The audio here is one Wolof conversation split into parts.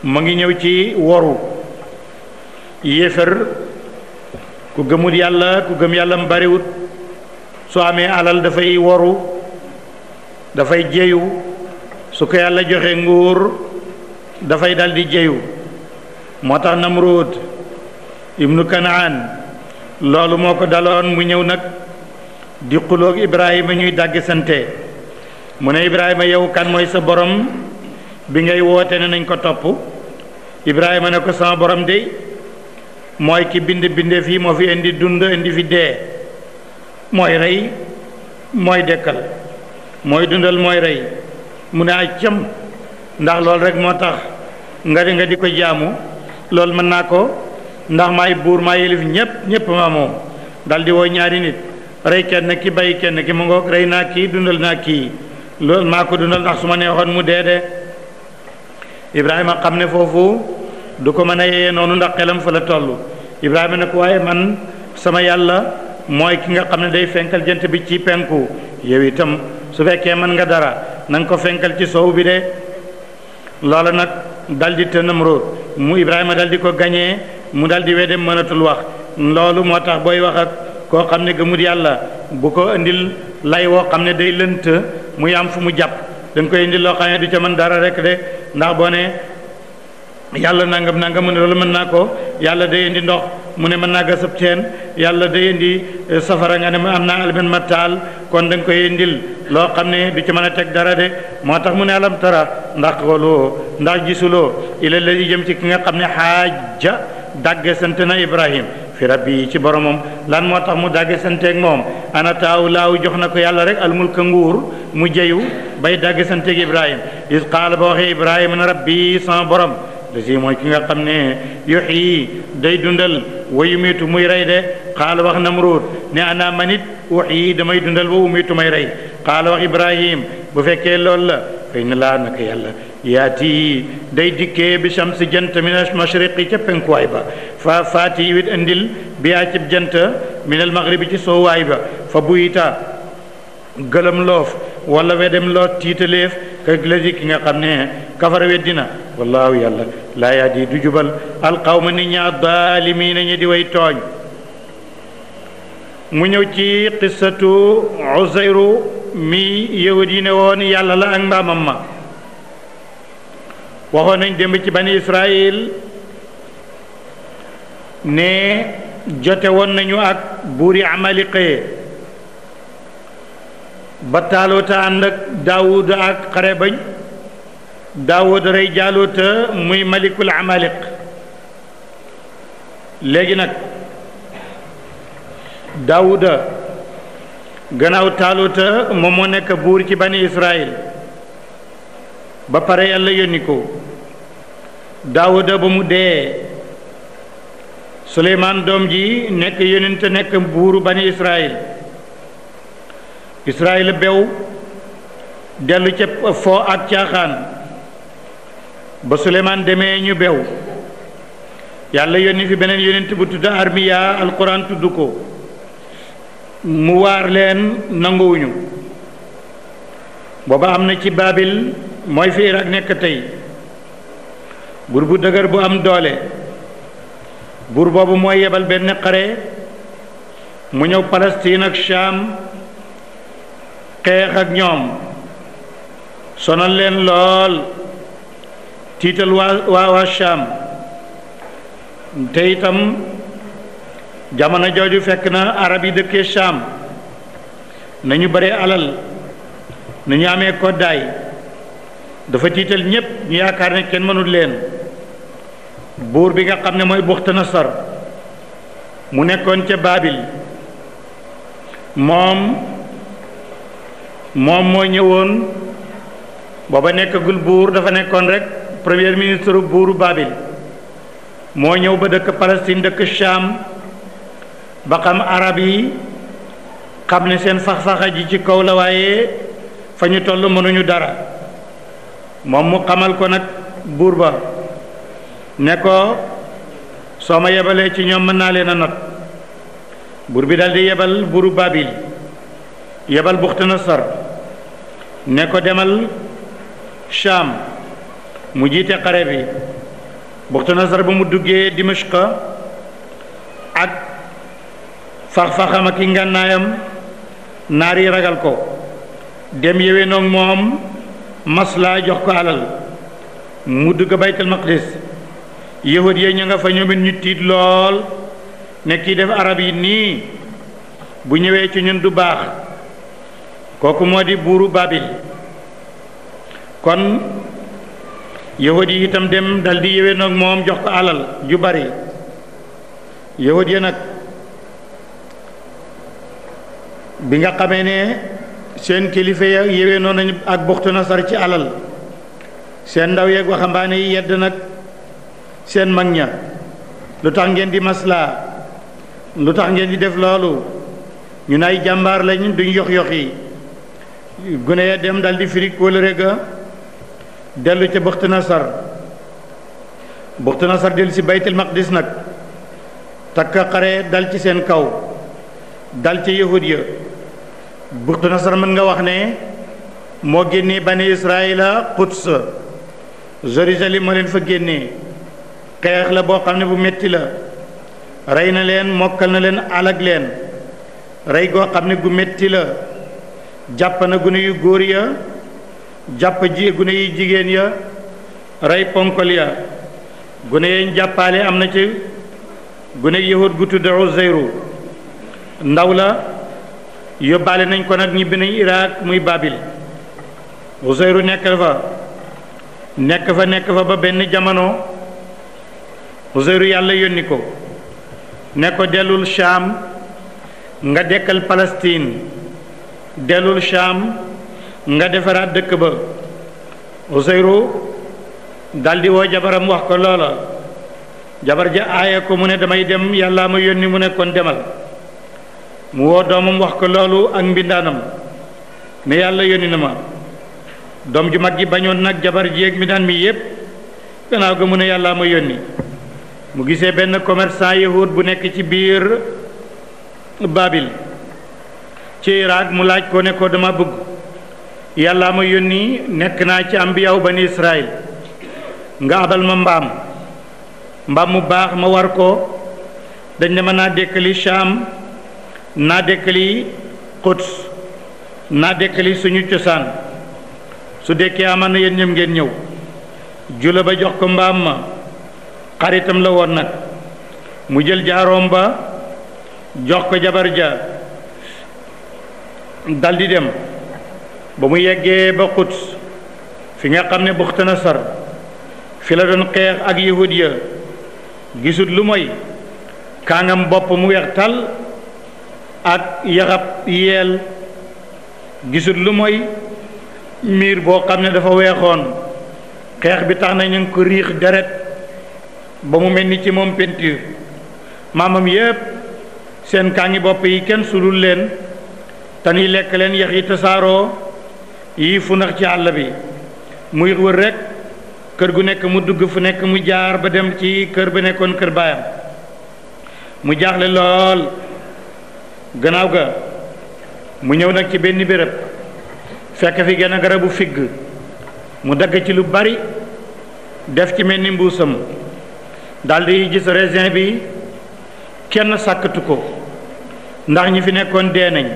mu ngi ñëw ci woru yéefar ku gëmul yàlla ku gëm yàlla mu bariwut su amee alal dafay woru dafay jeyu su ko yàlla joxe nguur dafay daldi jeyu moo tax Namrud ibnu Kanaan loolu moo ko daloon mu ñëw nag di xuloog Ibrahima ñuy dàgg sante mu ne Ibrahima yow kan mooy sa borom bi ngay woote ne nañ ko topp Ibrahima ne ko sama borom de mooy ki binde fii moo fi indi dund indi fi dee mooy rey mooy dekkal mooy dundal mooy rey mu ne ay cam ndax loolu rek moo tax nga di ko jaamu loolu mën naa ko ndax maay buur maa yelif ñépp ma moom dal di woo ñaari nit rey kenn ki bàyyi kenn ki mu ngoog rey naa kii dundal naa kii loolu maa ko dundal ndax su ma neexoon mu dee de Ibrahima xam ne foofu du ko mën a yeyee noonu ndax xelam fa la toll Ibrahima ne ko waaye man sama yàlla mooy ki nga xam ne day fenkal jant bi ci penku yow itam su fekkee mën nga dara na nga ko fenkal ci sow bi de loola nag dal di të Namrud mu Ibrahima dal di ko gañee mu dal di wedde mënatul wax loolu moo tax booy wax ak koo xam ne gëmul yàlla bu ko indil lay woo xam ne day lënt muy am fu mu jàpp dañ koy indil loo xam ne du ca mën dara rek de ndax boo ne yàlla nangam nangam mu ne loolu mën naa ko yàlla day indi ndox mu ne mën naa gasab teen yàlla day indi safara nga ne am naa almen ma taal kon da nga koy indil loo xam ne du ci mën a teg dara de moo tax mu ne alam tara ndax xooloo ndax gisuloo ila la jëm ci ki nga xam ne xaaja dàgge sant na Ibrahim fi rabbi ci boromam lan moo tax mu dàgge santeeg moom ana taaw laaw jox na ko yàlla rek almulka nguur mu jeyu bay dàgge santeeg Ibrahim is qaala ba waxee Ibrahima na rabbi sama borom lasi mooy ki nga xam ne yuxyi day dundal wa yumiitu muy rey de qaala wax Namrud ne ana manit uxyi damay dundal wa umiitu may rey qaala wax Ibrahim bu fekkee loolu la fay na laa naka yàlla yaati day dikkee bi shams jant min al mashriqi ca penkuwaay ba fa faati wit indil bi yaa cib jant min al maghribi ci soowaay ba fa buyita gëlëm loof wala wedem loo tiitaleef kay lasi ki nga xam ne kafara weddina wallaahu yàlla laa yaadi du jubal alqawma nit ñaa daalimiina ñi di way tooñ mu ñëw ci qissatu Uzayru mi yahud yi ne woon yàlla la ak mbaamam ma waxoon nañ démb ci bani Israël ne jote woon nañu ak buuri Amaliqe ba Taaluuta ànd ak Daawud ak xare bañ Daawud rey Jaaluuta muy malikul Amaliq léegi nag Daawuda gannaaw Taaluuta moom moo nekk buur ci bani Israël ba pare yàlla yónni ko Daawuda ba mu dee Suleymaan doom ji nekk yónent nekk buuru bani Israël Israël bew dellu ca foo ak caaxaan ba Suleymaan demee ñu bew yàlla yónni fi beneen yónent bu tudd Armiya alquran tudd ko mu waar leen nanguwuñu booba am na ci Babil mooy fi Irak nekk tey buur bu dëgër bu am doole buur boobu mooy yebal benn xare mu ñëw Palestine ak Sham xeex ak ñoom sonal leen lool tiital waa Sham te itam jamono jooju fekk na arab yi dëkkee Sham nañu bare alal nañu amee koddaay dafa tiital ñépp ñu yaakaar ne kenn mënul leen buur bi nga xam ne mooy Buxtanasar mu nekkoon ca Babil moom moo ñëwoon booba nekkagul buur dafa nekkoon rek premier ministre buuru Babil moo ñëw ba dëkk Palestine dëkk Sham ba xam arab yi xam ne seen fax-faxa ji ci kaw la waaye fa ñu toll mënuñu dara moom mu xamal ko nag buur ba ne ko soo ma yebalee ci ñoom mën naa leen a not buur bi daldi yebal buuru Babil yebal Buxtanasar ne ko demal Sham mu jiite xare bi Buxtanasar ba mu duggee Dimashqa ak fax-faxam ak i ngànnaayam naar yi ragal ko dem yewee noog moom maslaa jox ko alal mu dugg baytul maqdis yahud yi ña nga fa ñoomit ñu tiit lool ne kii def arab yi nii bu ñëwee ci ñun du baax kooku moo di buuru Babil kon yahud yi itam dem dal di yewee noog moom jox ko alal ju bari yahud yi nag bi nga xamee ne seen kilifa ya yewee noonu nañu ak Buxtanasar ci alal seen ndaw yeeg waxambaane yi yedd nag seen mag ña lu tax ngeen di maslaa lu tax ngeen di def loolu ñu nay jàmbaar lañ duñ yox yox yi gune ya dem dal di firi kóllëre ga dellu ca Buxtanasar dellu si baytul maqdis nag takka xare dal ci seen kaw dal ci yahud ya Buxtanasar mën nga wax ne moo génnee bani Israëla Quds Jérusalem moo leen fa génnee xeex la boo xam ne bu metti la rey na leen mokkal na leen alag leen rey goo xam ne gu metti la jàpp na gune yu góor ya jàpp gune yu jigéen ya rey ponkol ya gune yañ jàppaale am na ci gune yahud gu tudd Uzayru ndaw la yóbbaale nañ ko nag ñibbi nañ Irak muy Babil Uzayru nekk fa ba benn jamono Uzayru yàlla yónni ko ne ko dellul Shaam nga dekkal Palestine dellul Shaam nga defaraat dëkk ba Uzayru daldi woo jabaram wax ko loola jabar ja aaya ko mu ne damay dem yàlla ma yónni mu ne kon demal mu woo doomam wax ko loolu ak mbindaanam ne yàlla yónni na ma doom ju mag ji bañoon nag jabar ji ak mbindaan mi yépp gannaaw ga mu ne yàlla ma yónni mu gisee benn commerçant yahud bu nekk ci biir Babil ci Irak mu laaj ko ne ko dama bëgg yàlla ma yónni nekk naa ci ambiyaaw bani Israël nga abal ma mbaam mu baax ma war ko dañ ne ma naa dekkali Shaam naa dekkali Quds naa dekkali suñu cosaan su dekkee aman na yéen ñëm ngeen ñëw jula ba jox ko mbaam ma xaritam la woon nag mu jël jaaroom ba jox ko jabar ja daldi dem ba mu yeggee ba Quds fi nga xam ne Buxtanasar fi la doon xeex ak yahud ya gisut lu mooy kaangam bopp mu weex tal ak yaxab yeel gisut lu mooy miir boo xam ne dafa weexoon xeex bi tax na ñu ngi ko riix deret ba mu mel ni ci moom peinture maamam yépp seen kaangi bopp yi kenn sulul leen te ni lekk leen yax yi tasaaroo yi fu nax ci àll bi muy wër rek kër gu nekk mu dugg fu nekk mu jaar ba dem ci kër ba nekkoon kër baayam mu jaaxle lool gannaaw ga mu ñëw nag ci benn béréb fekk fi genn garabu figg mu dagg ci lu bari def ci mel ni mbuusam daldi gis raisin bi kenn sàkkatu ko ndax ñi fi nekkoon dee nañ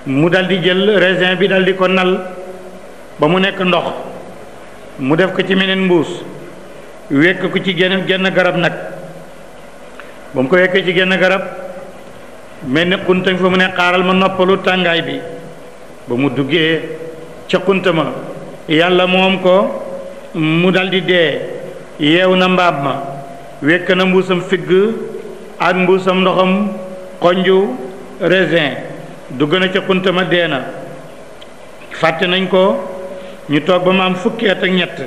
mu daldi jël raisin bi daldi ko nal ba mu nekk ndox mu def ko ci meneen mbuus wekk ko ci genn garab nag ba mu ko wekkee ci genn garab mel ni xuntañ fa mu ne xaaral ma noppalu tàngaay bi ba mu duggee ca xunta ma yàlla moom ko mu daldi dee yeew na mbaab ma wekk na mbuusam figg ak mbuusam ndoxam xonju raisin dugg na ca xunta ma dee na fàtte nañ ko ñu toog ba mu am fukki at ak ñett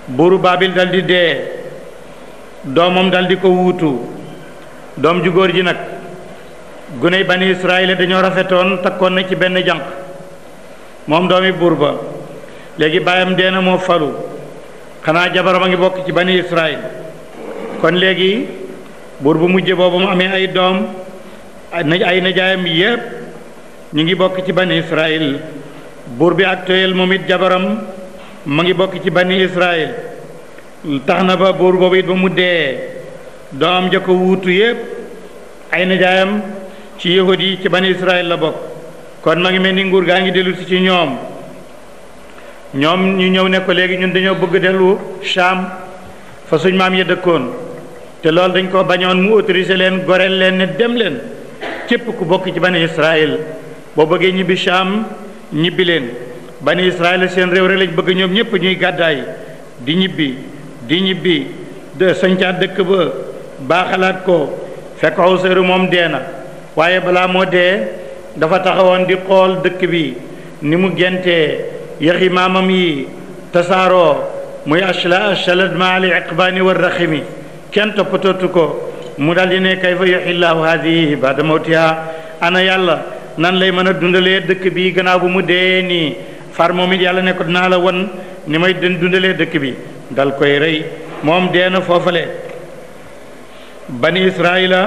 buuru Baabil daldi dee doomam daldi ko wuutu doom ju góor ji nag guney bani Israël dañoo rafetoon takkoon na ci benn jànq moom doomi buur ba léegi baayam dee na moo falu xanaa jabaram a ngi bokk ci bani Israël kon léegi buur bu mujj boobu mu amee ay doom ay najaayam yépp ñu ngi bokk ci bani Israël buur bi actuel moom it jabaram ma ngi bokk ci bani Israël tax na ba buur boobu it ba mu dee doom ja ko wuutu yépp ay nijaayam ci yahud yi ci bani Israël la bokk kon ma ngi mel ni nguur gaa ngi dellu si ci ñoom ñu ñëw ne ko léegi ñun dañoo bëgg dellu Sham fa suñ maam ya dëkkoon te loolu dañ ko bañoon mu autorisé leen goreel leen ne dem leen képp ku bokk ci bani Israël boo bëggee ñibbi Sham ñibbi leen bani Israël seen réew rek lañ bëgg ñoom ñëpp ñuy gàddaay di ñibbi de sañcaat dëkk ba baaxalaat ko fekk Useyru moom dee na waaye balaa moo dee dafa taxawoon di xool dëkk bi ni mu gentee yaxi maamam yi tasaaroo muy ashalat maali iqbaani wa raximi kenn toppatootu ko mu daal di ne kayfa yuhyi llaahu haadihi ba'da mawtiha ana yàlla nan lay mën a dundalee dëkk bi gannaaw bu mu dee nii far moom it yàlla ne ko dinaa la won ni may dundalee dëkk bi dal koy rey moom dee na foofale bani Israila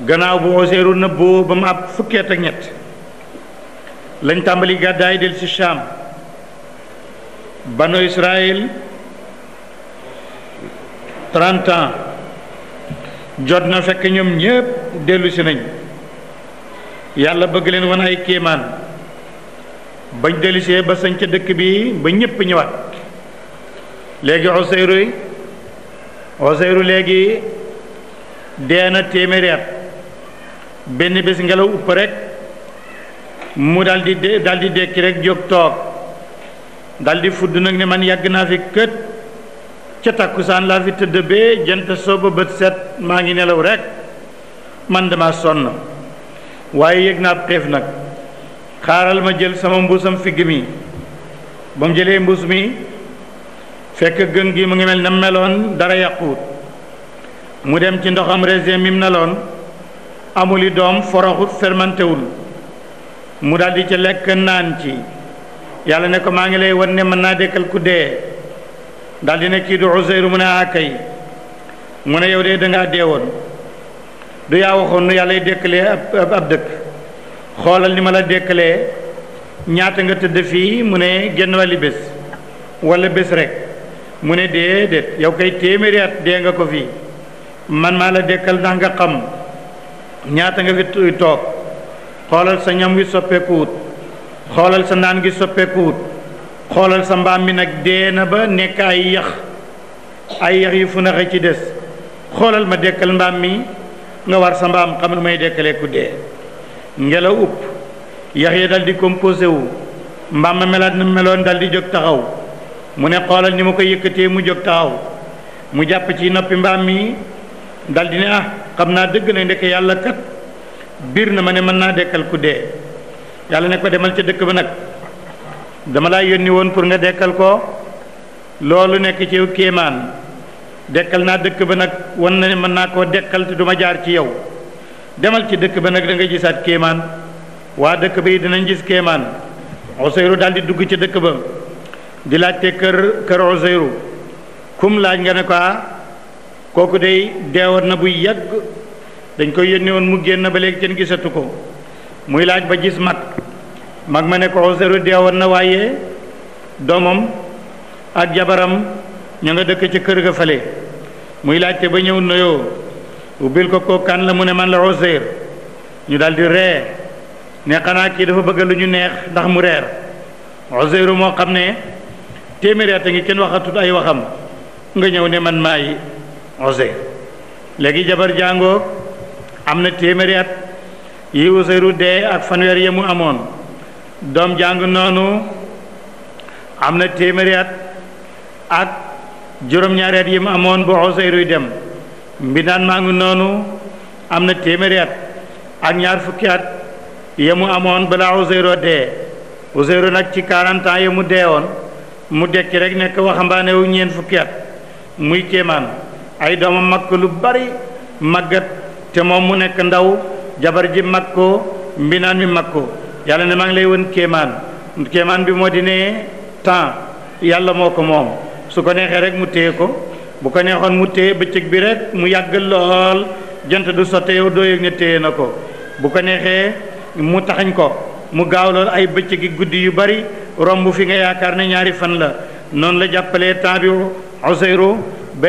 gannaaw bu Useyru nëbboo ba mu ab fukki at ak ñett lañ tàmbali gàddaay del ci Sham banu Israël 30 ans jot na fekk ñoom ñépp dellu si nañ yàlla bëgg leen wan ay kéemaan bañ dellusee ba sañ ca dëkk bi ba ñépp ñëwaat léegi Useyru léegi dee na téeméeri at benn bés ngelaw upp rek mu daldi dekki rek jóg toog daldi fudd nag ne man yàgg naa fi kët ca takkusaan laa fi tëdd bee jant sooba bët set maa ngi nelaw rek man dama sonn waaye yëg naa xiif nag xaaral ma jël sama mbuusam figg mi ba mu jëlee mbuus mi fekk gën gi mu ngi mel na meloon dara yàquwut mu dem ci ndoxam raisin mi mu neloon amuli doom foroxut fermentéwul mu daldi ca lekk naan ci yàlla ne ko maa ngi lay wan ne mën naa dekkal ku dee daldi ne kii du Useyru mu ne akay mu ne yow de dangaa deewoon du yaa waxoon nu yàlla dekkalee ab dëkk xoolal ni ma la dekkalee ñaata nga tëdd fii mu ne genn wàlli bés walla bés rek mu ne déedéet yow kay téeméeri at dee nga ko fii man maa la dekkal ndax nga xam ñaata nga fi toog xoolal sa ñam wi soppeekuwut xoolal sa naan gi soppeekuwut xoolal sa mbaam mi nag dee na ba nekk ay yax yu fu naxe ci des xoolal ma dekkal mbaam mi nga war sa mbaam xam nu may dekkalee ku dee ngelaw upp yax yi dal di composé wu mbaam ma melaat na meloon dal di jóg taxaw mu ne xoolal ni ma ko yëkkatee mu jóg taxaw mu jàpp ci noppi mbaam mi dal di ne xam naa dëgg na ndeke yàlla kat biir na ma ne mën naa dekkal ku dee yàlla ne ko demal ca dëkk ba nag dama laa yónni woon pour nga dekkal ko loolu nekk ci kéemaan dekkal naa dëkk ba nag wan na ne mën naa koo dekkal te duma jaar ci yow demal ci dëkk ba nag da nga gisaat kéemaan waa dëkk ba yi dinañ gis kéemaan Useyru daal di dugg ci dëkk ba di laajte kër Useyru kum laaj nga ne ko kooku day deewoon na bu yàgg dañ koy yónni woon mu génn ba léegi kenn gisatu ko muy laaj ba gis mag ma ne ko Useyru deewoon na waaye doomam ak jabaram ña nga dëkk ci kër ga fale muy laajte ba ñëw nuyoo ubbil ko kan la mu ne man la Useyr ñu daal di ree ne xanaa kii dafa bëgg lu ñu neex ndax mu reer Useyru moo xam ne téeméeri at a ngi kenn waxatut ay waxam nga ñëw ne man maay Useyr léegi jabar jàngoo am na téeméeri at yi Useyru dee ak fanweer ya mu amoon doom jàng noonu am na téeméeri at ak juróom-ñaari at yi mu amoon bu Useyru dem mbindaan maa ngi noonu am na téeméeri at ak ñaar fukki at ya mu amoon balaa Useyru dee Useyru nag ci 40 ans ya mu deewoon mu dekki rek nekk waxambaane wu ñeent fukki at muy kéemaan ay doomam mag ko lu bari màggat te moom mu nekk ndaw jabar ji mag ko mbinaan mi mag ko yàlla ne maa ngi lay won kéemaan bi moo di ne temps yàlla moo ko moom su ko neexee rek mu téye ko bu ko neexoon mu téye bëccëg bi rek mu yàgg lool jant du sotte yow doo yëg ne téye na ko bu ko neexee mu taxañ ko mu gaaw lool ay bëccëgi guddi yu bari romb fi nga yaakaar ne ñaari fan la noonu la jàppalee temps bi Usayru ba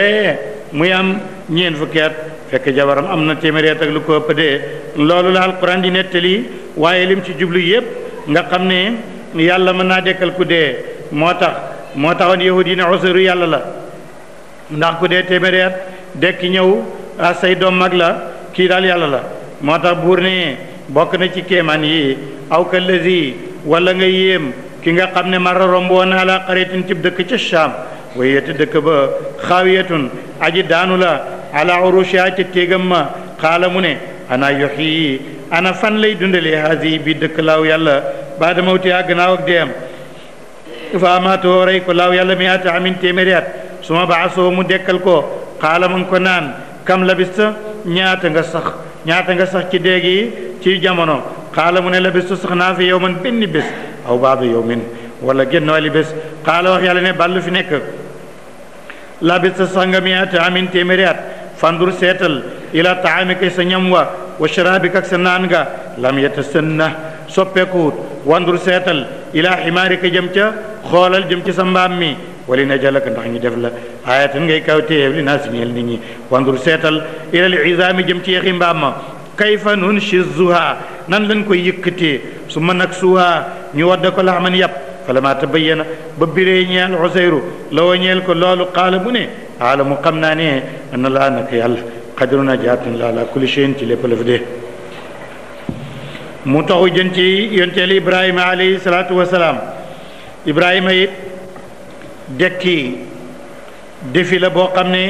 muy am ñeent fukki at fekk jabaram am na téeméeri at ak lu ko ëpp dee loolu la alquran di nettali waaye lim ci jublu yépp nga xam ne yàlla mën naa dekkal ku dee moo taxoon yahud yi ne Usayru yàlla la ndax ku dee téeméeri at dekki ñëw say doom mag la kii daal yàlla la moo tax buur ne bokk na ci kéemaan yi aw kallazi wala nga yéem ki nga xam ne mara romboon ala qaryatin cib dëkk ca Shaam wayete dëkk ba xaawiyatun aji daanu la ala urushiha ca téegam ma xaala mu ne ana yuhyi ana fan lay dundalee haasi bi dëkk laaw yàlla baada mawtiha gannaaw ak deem fa amaatoo rey ko laaw yàlla mi ata amin téeméeri at suma baasoo mu dekkal ko xaala mu ngi ko naan kam labista ñaata nga sax ci déegi ci jamono xaala mu ne labistu sax naa fi yow man benn bés aw baadu yow min wala génn wali bés xaala wax yàlla ne ballu fi nekk labista sax nga mi ata amin téeméeri at fandur seetal ila taamika sa ñam wa sharabika ak sa naan nga lam yatasanna soppeekuwut wandur seetal ila ximaarika jëm ca xoolal jëm ci sa mbaam mi wali na jalaka ndax ñu def la ayatan ngay kaw téyeef li naa si ñeel nit ñi wandur seetal ila al izaami jëm ci yaxi mbaam ma kayfa nunshizuha nan lañ koy yëkkatee su ma nag suha ñu wadda ko laxman yàpp falama tabayyana ba biree ñeel Usayru lawo ñeel ko loolu qaala mu ne aalamu xam naa ne ana laa naka yàlla qadirun jaatun la ala kulli shay'in ci lépp la fi dee mu taxu jën ci yonteel Ibrahima alayhi salaatu wasalaam Ibrahima it dekki defi la boo xam ne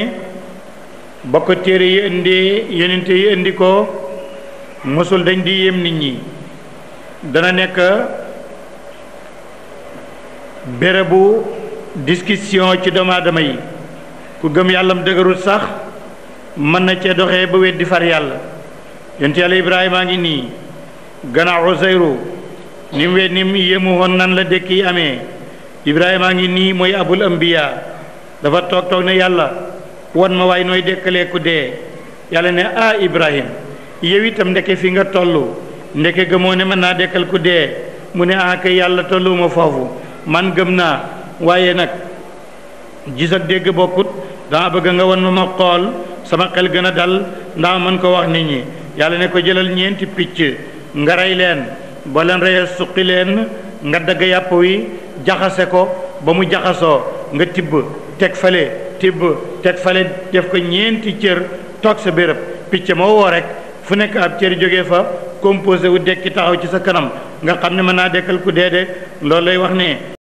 ba ko téere yi indi yonente yi indi ko mosul dañ di yéem nit ñi dana nekk bérébu discussion ci doomu aadama yi ku gëm yàllam dëgërul sax mën na cee doxee ba weddi far yàlla yonente yàlla Ibrahima ngi nii gannaaw Usayru ni mu yéemu woon nan la dekki amee Ibrahima ngi nii mooy abul ambiya dafa toog ne yàlla wan ma waay nooy dekkalee ku dee yàlla ne Ibrahim yow itam ndeke fi nga toll ndeke gëmoo ne mën naa dekkal ku dee mu ne kay yàlla tolluwuma foofu man gëm naa waaye nag gis ak dégg bokkut dama bëgg nga wan ma xool sama xel gën a dal ndax mën ko wax nit ñi yàlla ne ko jëlal ñeenti picc nga rey leen ba leen reyee suqi leen nga dagg yàpp wi jaxase ko ba mu jaxasoo nga tibb teg fale def ko ñeenti cër toog sa béréb picc moo woo rek fu nekk ab cër jógee fa composé wu dekki taxaw ci sa kanam nga xam ne mën naa dekkal ku dee de loolu lay wax ne